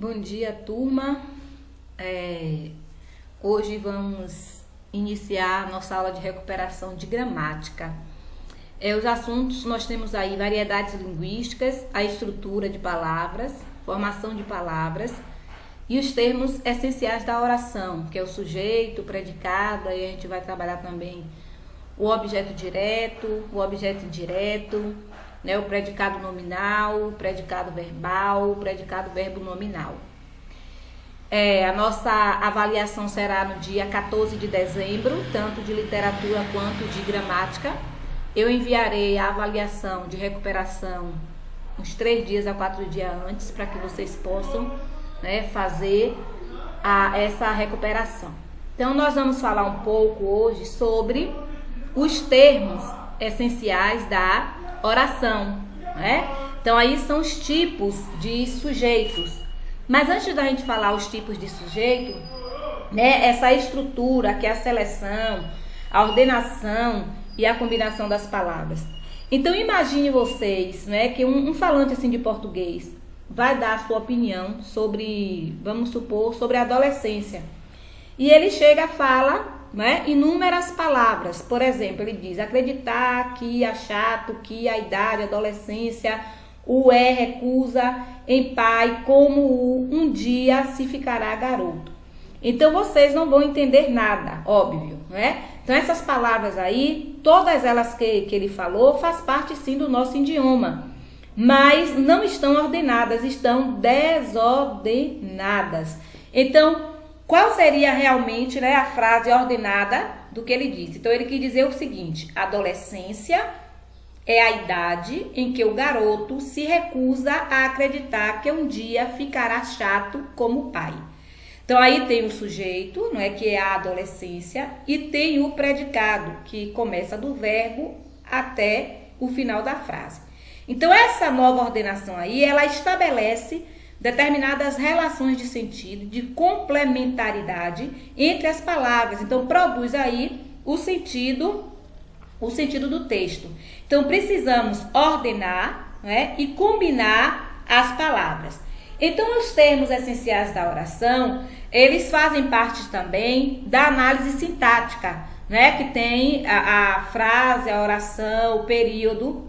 Bom dia, turma. Hoje vamos iniciar a nossa aula de recuperação de gramática. Os assuntos, nós temos aí variedades linguísticas, a estrutura de palavras, formação de palavras e os termos essenciais da oração, que é o sujeito, o predicado, aí a gente vai trabalhar também o objeto direto, o objeto indireto, o predicado nominal, o predicado verbal, o predicado verbo nominal. A nossa avaliação será no dia 14 de dezembro, tanto de literatura quanto de gramática. Eu enviarei a avaliação de recuperação uns 3 dias a 4 dias antes, para que vocês possam fazer essa recuperação. Então, nós vamos falar um pouco hoje sobre os termos essenciais da oração, Então aí são os tipos de sujeitos. Mas antes da gente falar os tipos de sujeito, essa estrutura que é a seleção, a ordenação e a combinação das palavras. Então imagine vocês, que um falante assim de português vai dar a sua opinião sobre, vamos supor, sobre a adolescência. E ele chega, fala inúmeras palavras. Por exemplo, ele diz acreditar, que, achato, que, a idade, a adolescência, o recusa, em pai, como o, um dia se ficará garoto. Então vocês não vão entender nada, óbvio, Então essas palavras aí, todas elas que ele falou, faz parte sim do nosso idioma, mas não estão ordenadas, estão desordenadas. Então, qual seria realmente a frase ordenada do que ele disse? Então, ele quis dizer o seguinte: adolescência é a idade em que o garoto se recusa a acreditar que um dia ficará chato como o pai. Então, aí tem o sujeito, que é a adolescência, e tem o predicado, que começa do verbo até o final da frase. Então, essa nova ordenação aí, ela estabelece determinadas relações de sentido, de complementaridade entre as palavras. Então, produz aí o sentido do texto. Então, precisamos ordenar e combinar as palavras. Então, os termos essenciais da oração, eles fazem parte também da análise sintática, que tem a frase, a oração, o período,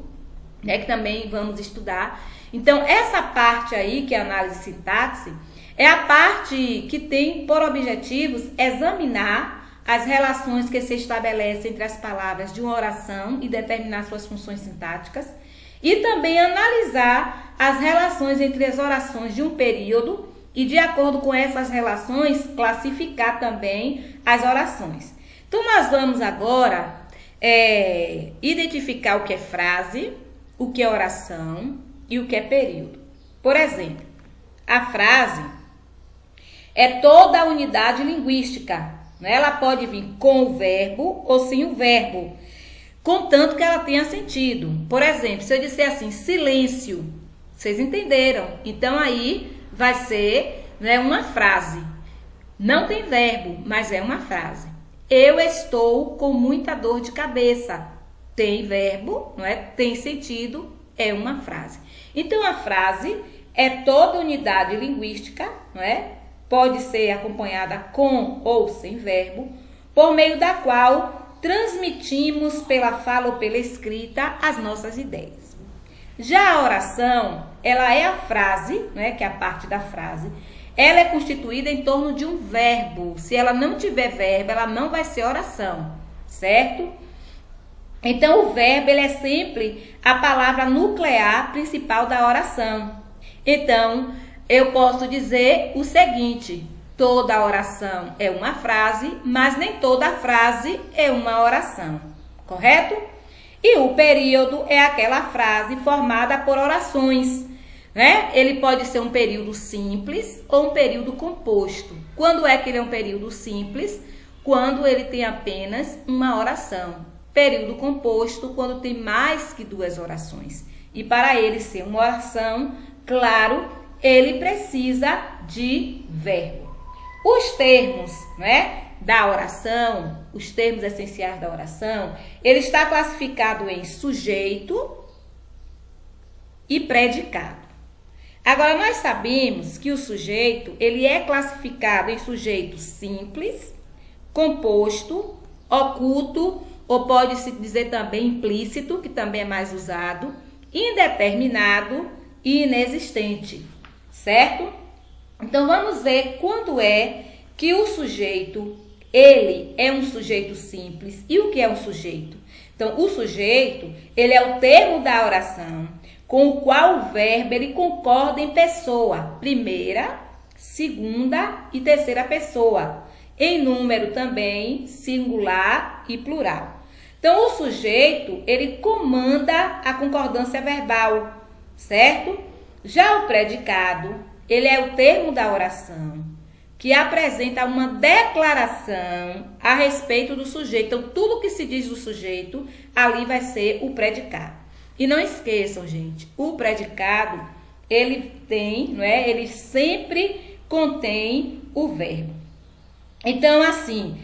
que também vamos estudar. Então, essa parte aí, que é a análise sintaxe, é a parte que tem por objetivos examinar as relações que se estabelecem entre as palavras de uma oração e determinar suas funções sintáticas, e também analisar as relações entre as orações de um período e, de acordo com essas relações, classificar também as orações. Então, nós vamos agora identificar o que é frase, o que é oração e o que é período. Por exemplo, a frase é toda a unidade linguística. Ela pode vir com o verbo ou sem o verbo, contanto que ela tenha sentido. Por exemplo, se eu disser assim, silêncio, vocês entenderam? Então aí vai ser uma frase. Não tem verbo, mas é uma frase. Eu estou com muita dor de cabeça. Tem verbo, tem sentido, é uma frase. Então, a frase é toda unidade linguística, Pode ser acompanhada com ou sem verbo, por meio da qual transmitimos pela fala ou pela escrita as nossas ideias. Já a oração, ela é a frase, que é a parte da frase, ela é constituída em torno de um verbo. Se ela não tiver verbo, ela não vai ser oração, certo? Então, o verbo, ele é sempre a palavra nuclear principal da oração. Então, eu posso dizer o seguinte: toda oração é uma frase, mas nem toda frase é uma oração, correto? E o período é aquela frase formada por orações, Ele pode ser um período simples ou um período composto. Quando é que ele é um período simples? Quando ele tem apenas uma oração. Período composto, quando tem mais que 2 orações. E para ele ser uma oração, claro, ele precisa de verbo. Os termos, da oração, os termos essenciais da oração, ele está classificado em sujeito e predicado. Agora, nós sabemos que o sujeito, ele é classificado em sujeito simples, composto, oculto, ou pode-se dizer também implícito, que também é mais usado, indeterminado e inexistente, certo? Então, vamos ver quando é que o sujeito, ele é um sujeito simples. E o que é um sujeito? Então, o sujeito, ele é o termo da oração com o qual o verbo ele concorda em pessoa, primeira, segunda e terceira pessoa, em número também, singular e plural. Então, o sujeito, ele comanda a concordância verbal, certo? Já o predicado, ele é o termo da oração, que apresenta uma declaração a respeito do sujeito. Então, tudo que se diz do sujeito, ali vai ser o predicado. E não esqueçam, gente, o predicado, ele tem, não é? Ele sempre contém o verbo. Então, assim,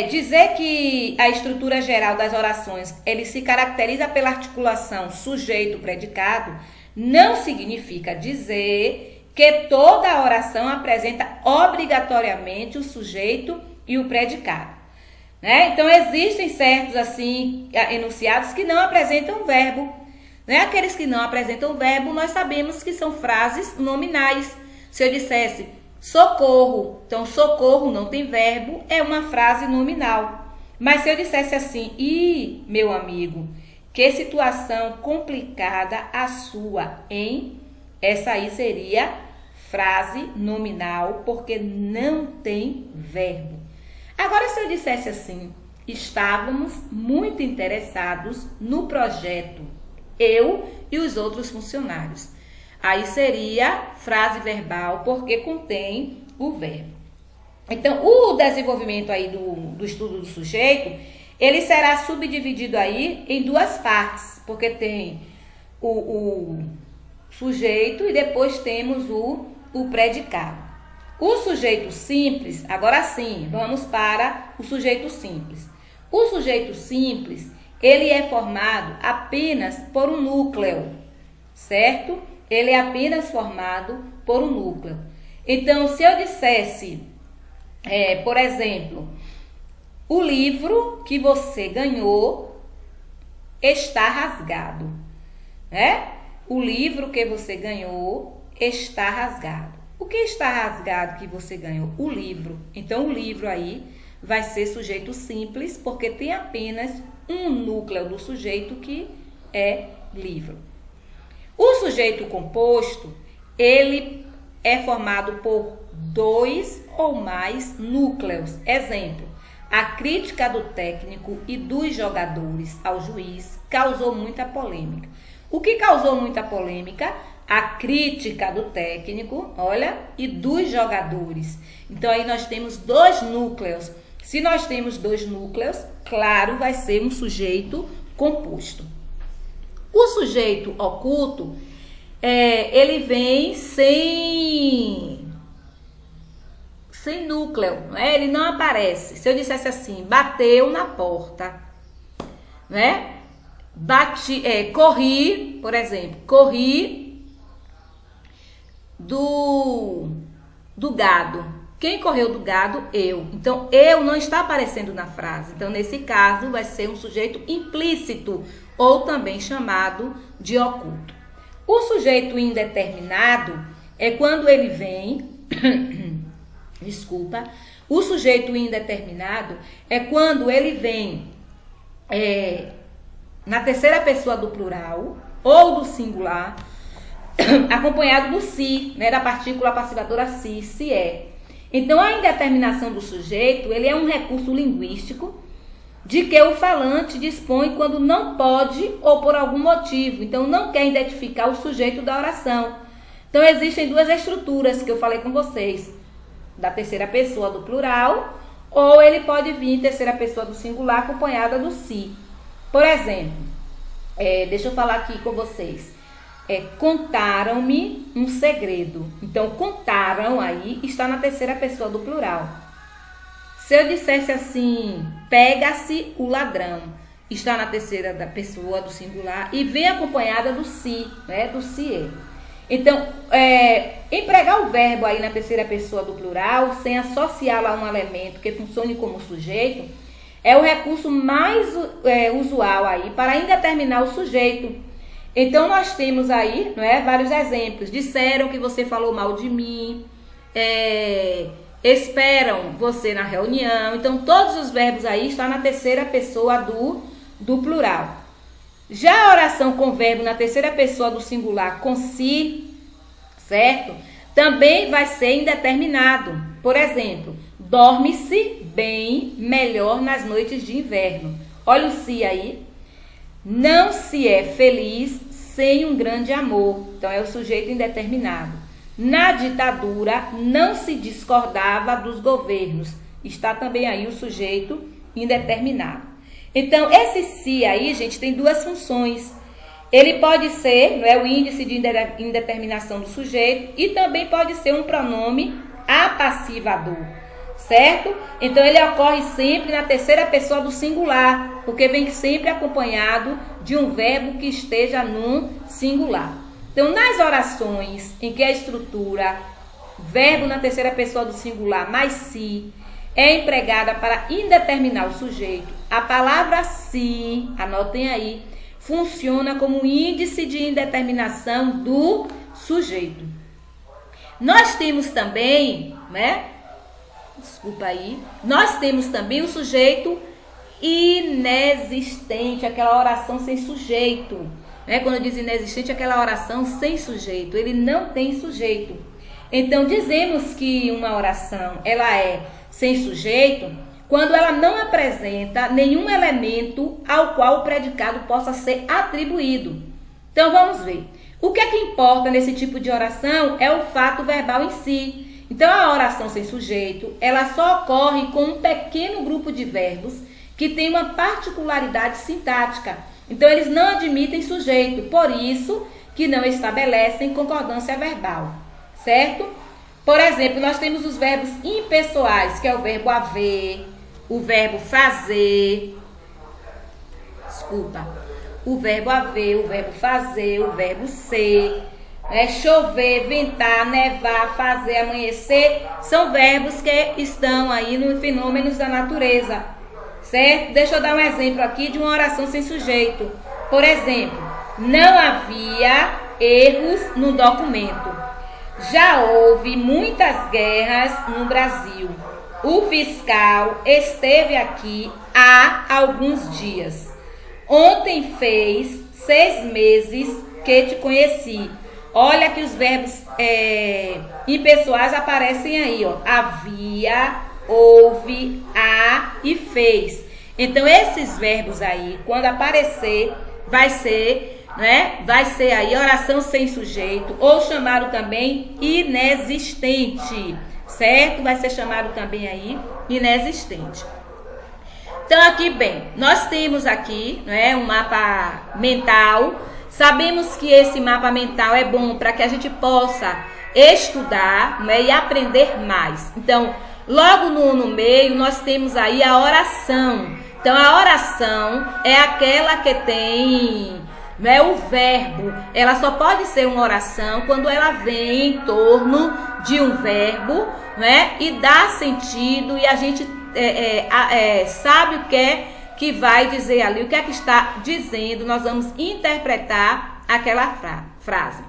dizer que a estrutura geral das orações, ele se caracteriza pela articulação sujeito-predicado, não significa dizer que toda a oração apresenta obrigatoriamente o sujeito e o predicado. Né? Então, existem certos assim, enunciados que não apresentam verbo. Né? Aqueles que não apresentam verbo, nós sabemos que são frases nominais. Se eu dissesse socorro, então socorro não tem verbo, é uma frase nominal. Mas se eu dissesse assim, meu amigo, que situação complicada a sua, hein? Essa aí seria frase nominal, porque não tem verbo. Agora, se eu dissesse assim, estávamos muito interessados no projeto, eu e os outros funcionários. Aí seria frase verbal, porque contém o verbo. Então, o desenvolvimento aí do estudo do sujeito, ele será subdividido aí em duas partes, porque tem o sujeito e depois temos o predicado. O sujeito simples, agora sim, vamos para o sujeito simples. O sujeito simples, ele é formado apenas por um núcleo, certo? Ele é apenas formado por um núcleo. Então, se eu dissesse, por exemplo, o livro que você ganhou está rasgado, né? O livro que você ganhou está rasgado. O que está rasgado que você ganhou? O livro. Então, o livro aí vai ser sujeito simples, porque tem apenas um núcleo do sujeito que é livro. O sujeito composto, ele é formado por 2 ou mais núcleos. Exemplo, a crítica do técnico e dos jogadores ao juiz causou muita polêmica. O que causou muita polêmica? A crítica do técnico, olha, e dos jogadores. Então, aí nós temos 2 núcleos. Se nós temos 2 núcleos, claro, vai ser um sujeito composto. O sujeito oculto, ele vem sem núcleo, né? Ele não aparece. Se eu dissesse assim, bateu na porta, né? Corri, por exemplo, corri do gado. Quem correu do gado? Eu. Então, eu não está aparecendo na frase. Então, nesse caso, vai ser um sujeito implícito, ou também chamado de oculto. O sujeito indeterminado é quando ele vem... Desculpa. O sujeito indeterminado é quando ele vem na terceira pessoa do plural ou do singular, acompanhado do se, né, da partícula passivadora se é. Então, a indeterminação do sujeito, ele é um recurso linguístico de que o falante dispõe quando não pode ou por algum motivo. Então, não quer identificar o sujeito da oração. Então, existem 2 estruturas que eu falei com vocês. Da terceira pessoa do plural, ou ele pode vir em terceira pessoa do singular acompanhada do se. Por exemplo, deixa eu falar aqui com vocês. Contaram-me um segredo. Então, contaram aí está na terceira pessoa do plural. Se eu dissesse assim, pega-se o ladrão, está na terceira da pessoa do singular e vem acompanhada do se, né, do se. Então, empregar o verbo aí na terceira pessoa do plural, sem associá-lo a um elemento que funcione como sujeito, é o recurso mais usual aí para indeterminar o sujeito. Então, nós temos aí, não é, vários exemplos. Disseram que você falou mal de mim, esperam você na reunião. Então, todos os verbos aí estão na terceira pessoa do plural. Já a oração com verbo na terceira pessoa do singular com si, certo? Também vai ser indeterminado. Por exemplo, dorme-se bem melhor nas noites de inverno. Olha o si aí. Não se é feliz sem um grande amor. Então, é o sujeito indeterminado. Na ditadura, não se discordava dos governos. Está também aí o sujeito indeterminado. Então, esse se aí, gente, tem duas funções. Ele pode ser, não é, o índice de indeterminação do sujeito e também pode ser um pronome apassivador, certo? Então, ele ocorre sempre na terceira pessoa do singular, porque vem sempre acompanhado de um verbo que esteja no singular. Então, nas orações em que a estrutura verbo na terceira pessoa do singular mais se é empregada para indeterminar o sujeito, a palavra se, anotem aí, funciona como índice de indeterminação do sujeito. Nós temos também, né? Desculpa aí. Nós temos também o sujeito inexistente, aquela oração sem sujeito. Né? Quando eu digo inexistente, aquela oração sem sujeito. Ele não tem sujeito. Então, dizemos que uma oração ela é sem sujeito quando ela não apresenta nenhum elemento ao qual o predicado possa ser atribuído. Então, vamos ver. O que é que importa nesse tipo de oração é o fato verbal em si. Então, a oração sem sujeito, ela só ocorre com um pequeno grupo de verbos que tem uma particularidade sintática. Então, eles não admitem sujeito, por isso que não estabelecem concordância verbal, certo? Por exemplo, nós temos os verbos impessoais, que é o verbo haver, o verbo fazer, o verbo haver, o verbo fazer, o verbo ser, chover, ventar, nevar, fazer, amanhecer, são verbos que estão aí nos fenômenos da natureza, certo? Deixa eu dar um exemplo aqui de uma oração sem sujeito. Por exemplo, não havia erros no documento. Já houve muitas guerras no Brasil. O fiscal esteve aqui há alguns dias. Ontem fez 6 meses que te conheci. Olha que os verbos impessoais aparecem aí, ó. Havia, houve, há e fez. Então, esses verbos aí, quando aparecer, vai ser, né? Vai ser aí oração sem sujeito, ou chamado também inexistente, certo? Vai ser chamado também aí inexistente. Então, aqui, bem, nós temos aqui, né, um mapa mental. Sabemos que esse mapa mental é bom para que a gente possa estudar, né, e aprender mais. Então, logo no meio, nós temos aí a oração. Então, a oração é aquela que tem, né, o verbo. Ela só pode ser uma oração quando ela vem em torno de um verbo, né, e dá sentido e a gente sabe o que é que vai dizer ali, o que é que está dizendo. Nós vamos interpretar aquela frase.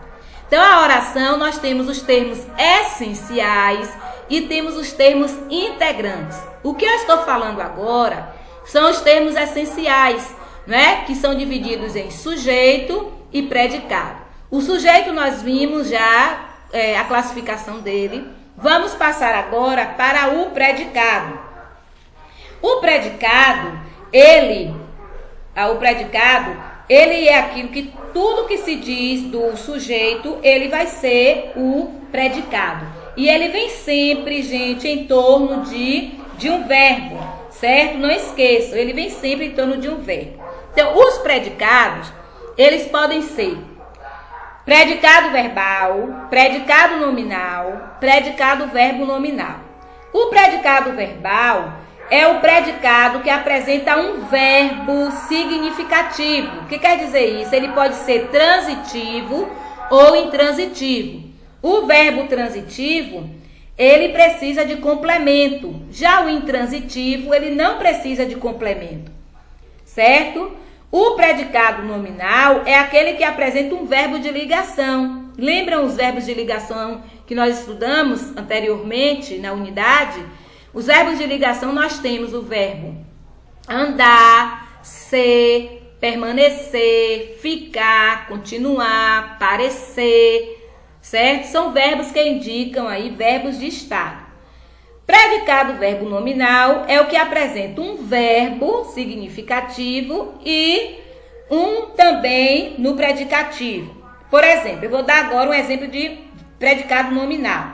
Então, a oração, nós temos os termos essenciais e temos os termos integrantes. O que eu estou falando agora são os termos essenciais, né? Que são divididos em sujeito e predicado. O sujeito nós vimos já a classificação dele. Vamos passar agora para o predicado. O predicado, ele é aquilo que tudo que se diz do sujeito, ele vai ser o predicado. E ele vem sempre, gente, em torno de um verbo, certo? Não esqueçam, ele vem sempre em torno de um verbo. Então, os predicados, eles podem ser predicado verbal, predicado nominal, predicado verbo nominal. O predicado verbal é o predicado que apresenta um verbo significativo. O que quer dizer isso? Ele pode ser transitivo ou intransitivo. O verbo transitivo, ele precisa de complemento. Já o intransitivo, ele não precisa de complemento, certo? O predicado nominal é aquele que apresenta um verbo de ligação. Lembram os verbos de ligação que nós estudamos anteriormente na unidade? Os verbos de ligação nós temos o verbo andar, ser, permanecer, ficar, continuar, parecer, certo? São verbos que indicam aí verbos de estado. Predicado verbo nominal é o que apresenta um verbo significativo e um também no predicativo. Por exemplo, eu vou dar agora um exemplo de predicado nominal.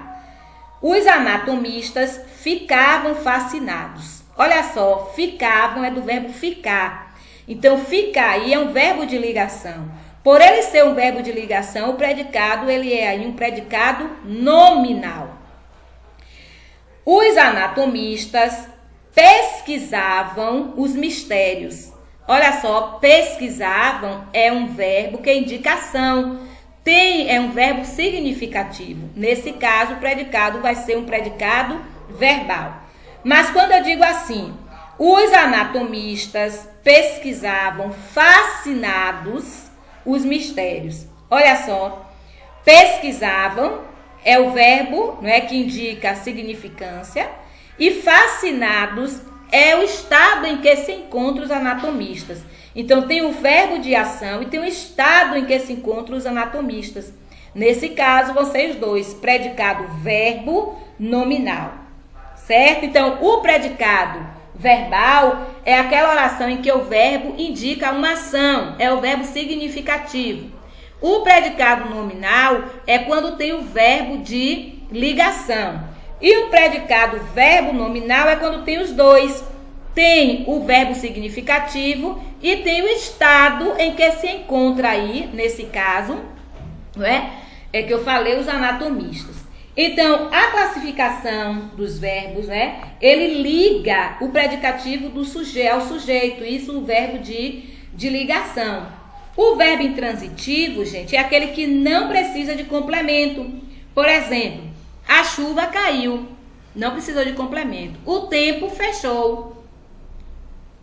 Os anatomistas ficavam fascinados. Olha só, ficavam é do verbo ficar. Então, ficar aí é um verbo de ligação. Por ele ser um verbo de ligação, o predicado ele é aí um predicado nominal. Os anatomistas pesquisavam os mistérios. Olha só, pesquisavam é um verbo que indica ação. É um verbo significativo. Nesse caso, o predicado vai ser um predicado verbal. Mas quando eu digo assim, os anatomistas pesquisavam fascinados os mistérios. Olha só, pesquisavam é o verbo, não é, que indica a significância, e fascinados é o estado em que se encontram os anatomistas. Então, tem o verbo de ação e tem o estado em que se encontram os anatomistas. Nesse caso, vão ser os dois, predicado verbo nominal, certo? Então, o predicado verbal é aquela oração em que o verbo indica uma ação, é o verbo significativo. O predicado nominal é quando tem o verbo de ligação. E o predicado verbo nominal é quando tem os dois. Tem o verbo significativo e tem o estado em que se encontra aí, nesse caso, não é? É que eu falei, os anatomistas. Então, a classificação dos verbos, né? Ele liga o predicativo do sujeito ao sujeito, isso o verbo de ligação. O verbo intransitivo, gente, é aquele que não precisa de complemento. Por exemplo, a chuva caiu, não precisou de complemento. O tempo fechou.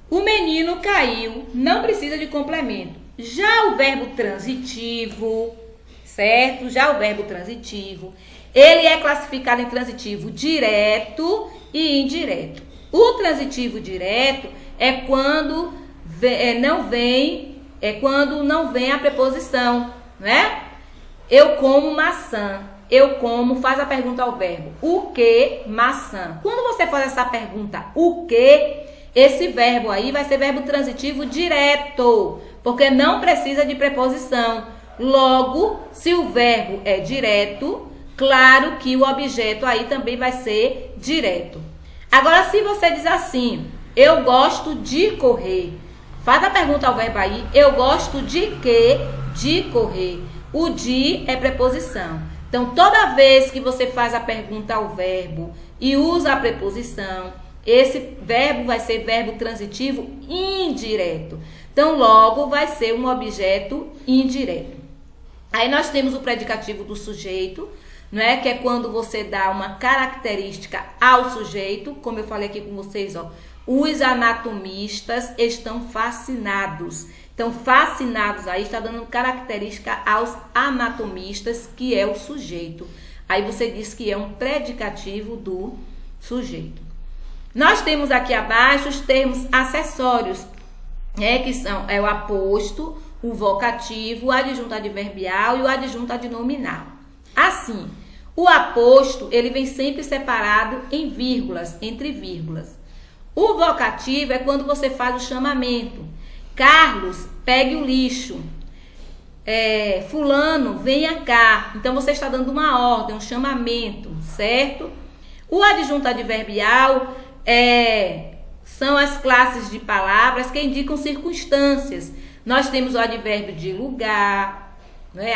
O menino caiu, não precisa de complemento. Já o verbo transitivo, certo? Já o verbo transitivo, ele é classificado em transitivo direto e indireto. O transitivo direto é quando não vem a preposição, né? Eu como maçã. Eu como, faz a pergunta ao verbo. O que maçã? Quando você faz essa pergunta, o que, esse verbo aí vai ser verbo transitivo direto, porque não precisa de preposição. Logo, se o verbo é direto, claro que o objeto aí também vai ser direto. Agora, se você diz assim, eu gosto de correr, faz a pergunta ao verbo aí, eu gosto de quê? De correr. O de é preposição. Então, toda vez que você faz a pergunta ao verbo e usa a preposição, esse verbo vai ser verbo transitivo indireto. Então, logo vai ser um objeto indireto. Aí nós temos o predicativo do sujeito, não é? Que é quando você dá uma característica ao sujeito, como eu falei aqui com vocês, ó. Os anatomistas estão fascinados. Então, fascinados aí está dando característica aos anatomistas, que é o sujeito. Aí você diz que é um predicativo do sujeito. Nós temos aqui abaixo os termos acessórios, que são o aposto, o vocativo, o adjunto adverbial e o adjunto adnominal. Assim, o aposto, ele vem sempre separado em vírgulas, entre vírgulas. O vocativo é quando você faz o chamamento. Carlos, pegue o lixo. Fulano, venha cá. Então, você está dando uma ordem, um chamamento, certo? O adjunto adverbial são as classes de palavras que indicam circunstâncias. Nós temos o advérbio de lugar,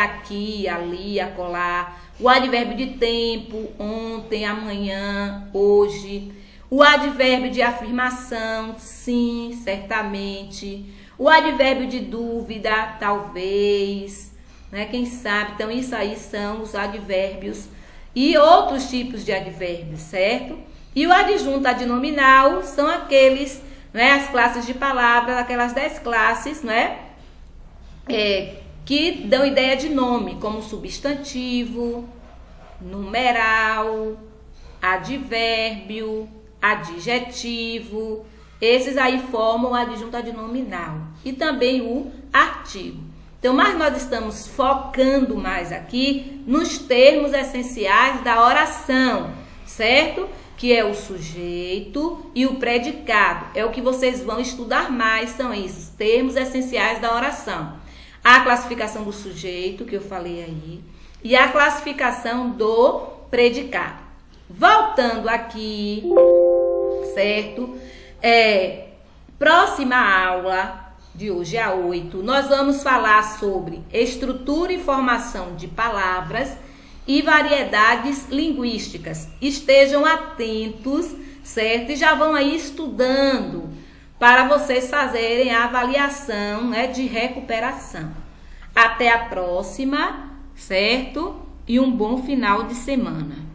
aqui, ali, acolá. O advérbio de tempo, ontem, amanhã, hoje. O advérbio de afirmação, sim, certamente. O advérbio de dúvida, talvez. né? Quem sabe? Então, isso aí são os advérbios e outros tipos de advérbios, certo? E o adjunto adnominal são aqueles, né, as classes de palavras, aquelas 10 classes, né, que dão ideia de nome, como substantivo, numeral, advérbio, adjetivo. Esses aí formam o adjunto adnominal e também o artigo. Então, mas nós estamos focando mais aqui nos termos essenciais da oração, certo? Que é o sujeito e o predicado. É o que vocês vão estudar mais, são esses termos essenciais da oração. A classificação do sujeito, que eu falei aí, e a classificação do predicado. Voltando aqui, certo? Próxima aula de hoje, a 8, nós vamos falar sobre estrutura e formação de palavras e variedades linguísticas. Estejam atentos, certo? E já vão aí estudando para vocês fazerem a avaliação, né, de recuperação. Até a próxima, certo? E um bom final de semana.